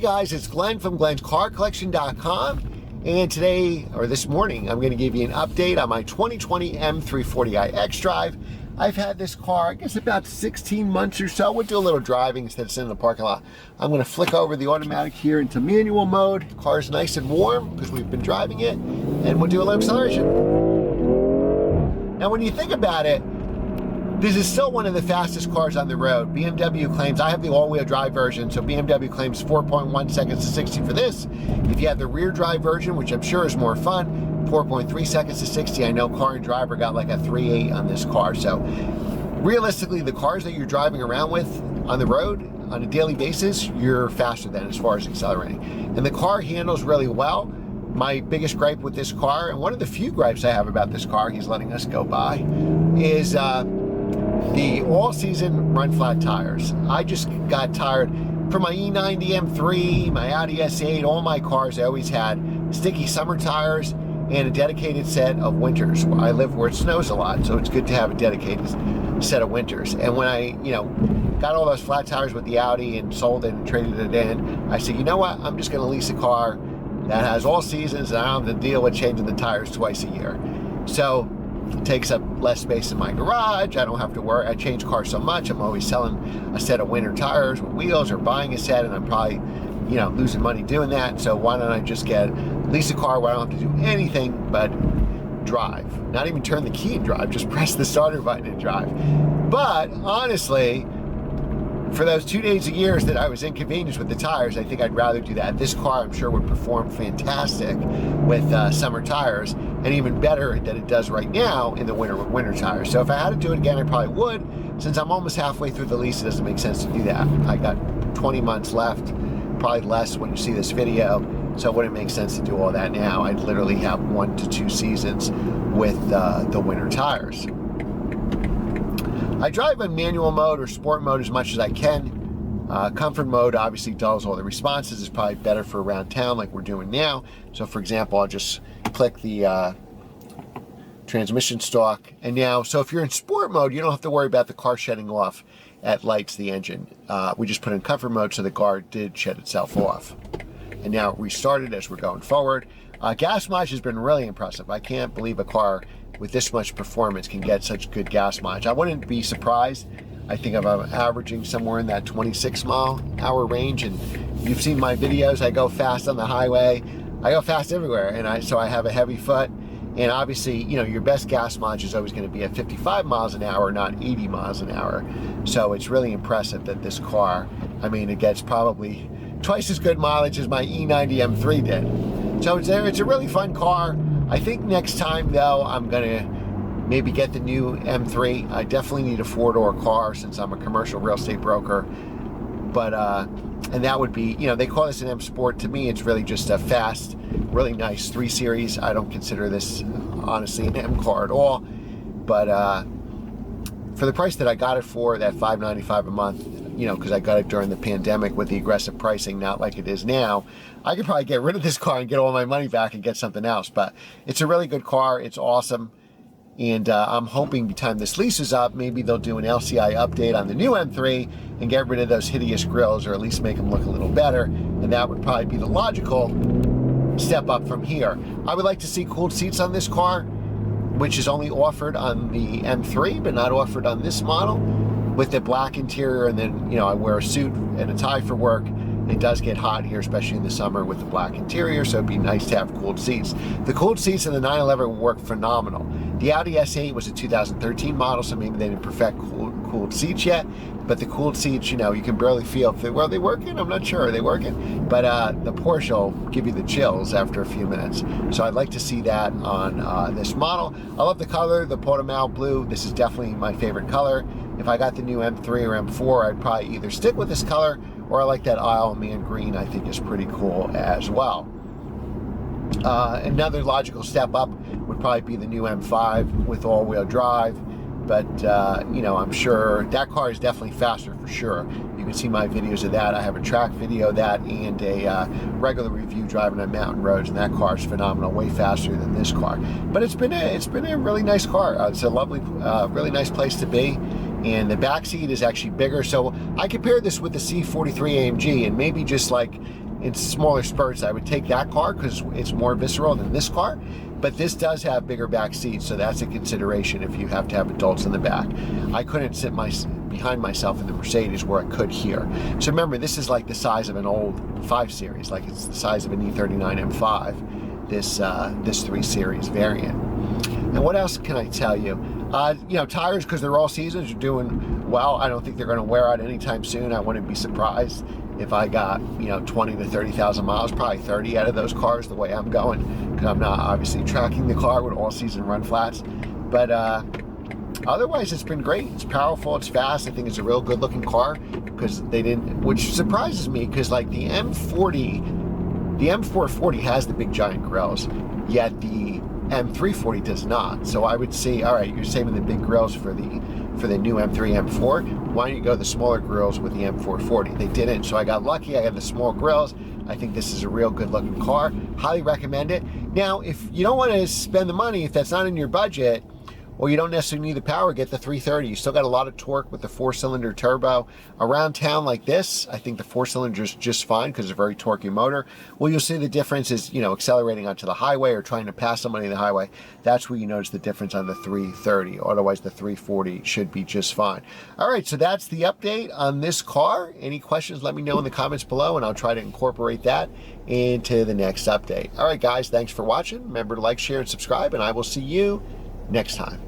guys, it's Glenn from glenscarcollection.com, and today, or this morning, I'm going to give you an update on my 2020 M340i xDrive. I've had this car, I guess, about 16 months or so. We'll do a little driving instead of sitting in the parking lot. I'm going to flick over the automatic here into manual mode. Car's nice and warm because we've been driving it, and we'll do a little acceleration. Now, when you think about it, this is still one of the fastest cars on the road. BMW claims, I have the all-wheel drive version, so BMW claims 4.1 seconds to 60 for this. If you have the rear drive version, which I'm sure is more fun, 4.3 seconds to 60. I know Car and Driver got like a 3.8 on this car. So realistically, the cars that you're driving around with on the road on a daily basis, you're faster than as far as accelerating. And the car handles really well. My biggest gripe with this car, and one of the few gripes I have about this car, he's letting us go by, is the all-season run-flat tires. I just got tired. For my E90 M3, my Audi S8, all my cars, I always had sticky summer tires and a dedicated set of winters. I live where it snows a lot, so it's good to have a dedicated set of winters. And when I, got all those flat tires with the Audi and sold it and traded it in, I said, you know what? I'm just going to lease a car that has all seasons, and I don't have to deal with changing the tires twice a year. So it takes up less space in my garage. I don't have to worry. I change cars so much. I'm always selling a set of winter tires with wheels or buying a set, and I'm probably, losing money doing that. So why don't I just lease a car where I don't have to do anything but drive? Not even turn the key and drive, just press the starter button and drive. But honestly, for those 2 days a year that I was inconvenienced with the tires, I think I'd rather do that. This car, I'm sure, would perform fantastic with summer tires, and even better than it does right now in the winter with winter tires. So if I had to do it again, I probably would. Since I'm almost halfway through the lease, it doesn't make sense to do that. I got 20 months left, probably less when you see this video, so it wouldn't make sense to do all that now. I'd literally have 1 to 2 seasons with the winter tires. I drive in manual mode or sport mode as much as I can. Comfort mode obviously dulls all the responses. It's probably better for around town like we're doing now. So for example, I'll just click the transmission stalk. And now, so if you're in sport mode, you don't have to worry about the car shutting off at lights, the engine. We just put in comfort mode so the car did shut itself off. And now it restarted as we're going forward. Gas mileage has been really impressive. I can't believe a car with this much performance can get such good gas mileage. I wouldn't be surprised. I think I'm averaging somewhere in that 26 mile hour range, and you've seen my videos. I go fast on the highway. I go fast everywhere, and so I have a heavy foot. And obviously, your best gas mileage is always going to be at 55 miles an hour, not 80 miles an hour. So it's really impressive that this car, it gets probably twice as good mileage as my E90 M3 did. So it's a really fun car. I think next time, though, I'm going to maybe get the new M3. I definitely need a 4-door car since I'm a commercial real estate broker. But, and that would be, they call this an M Sport. To me, it's really just a fast, really nice 3 Series. I don't consider this, honestly, an M car at all. But for the price that I got it for, that $595 a month, because I got it during the pandemic with the aggressive pricing, not like it is now, I could probably get rid of this car and get all my money back and get something else. But it's a really good car. It's awesome. And I'm hoping by the time this lease is up, maybe they'll do an LCI update on the new M3 and get rid of those hideous grills, or at least make them look a little better. And that would probably be the logical step up from here. I would like to see cooled seats on this car, which is only offered on the M3, but not offered on this model, with the black interior. And then, I wear a suit and a tie for work. It does get hot here, especially in the summer with the black interior, so it'd be nice to have cooled seats. The cooled seats in the 911 work phenomenal. The Audi S8 was a 2013 model, so maybe they didn't perfect cooled seats yet, but the cooled seats, you can barely feel if are they working? I'm not sure. Are they working? But the Porsche will give you the chills after a few minutes. So I'd like to see that on this model. I love the color, the Portimao blue. This is definitely my favorite color. If I got the new M3 or M4, I'd probably either stick with this color, or I like that Isle of Man green. I think is pretty cool as well. Another logical step up would probably be the new M5 with all-wheel drive. But, I'm sure that car is definitely faster for sure. You can see my videos of that. I have a track video of that and a regular review driving on mountain roads, and that car is phenomenal, way faster than this car. But it's been a really nice car. It's a lovely, really nice place to be. And the back seat is actually bigger. So I compared this with the C43 AMG, and maybe just like in smaller spurts, I would take that car because it's more visceral than this car. But this does have bigger back seats, so that's a consideration if you have to have adults in the back. I couldn't sit behind myself in the Mercedes where I could here. So remember, this is like the size of an old 5 Series, like it's the size of an E39 M5, this 3 Series variant. And what else can I tell you? You know, tires, because they're all seasons, are doing well. I don't think they're going to wear out anytime soon. I wouldn't be surprised if I got, you know, 20 to 30,000 miles, probably 30 out of those cars the way I'm going, because I'm not obviously tracking the car with all season run flats. But otherwise, it's been great. It's powerful, it's fast. I think it's a real good looking car, because they didn't, which surprises me, because like the M440 has the big giant grills, yet the M340 does not. So I would say, all right, you're saving the big grills for the new M3, M4. Why don't you go the smaller grills with the M440? They didn't, so I got lucky. I got the small grills. I think this is a real good looking car. Highly recommend it. Now, if you don't want to spend the money, if that's not in your budget, or you don't necessarily need the power, get the 330. You still got a lot of torque with the 4-cylinder turbo. Around town like this, I think the 4-cylinder is just fine because it's a very torquey motor. Well, you'll see the difference is, you know, accelerating onto the highway or trying to pass somebody on the highway. That's where you notice the difference on the 330. Otherwise, the 340 should be just fine. All right, so that's the update on this car. Any questions, let me know in the comments below, and I'll try to incorporate that into the next update. All right, guys, thanks for watching. Remember to like, share, and subscribe, and I will see you next time.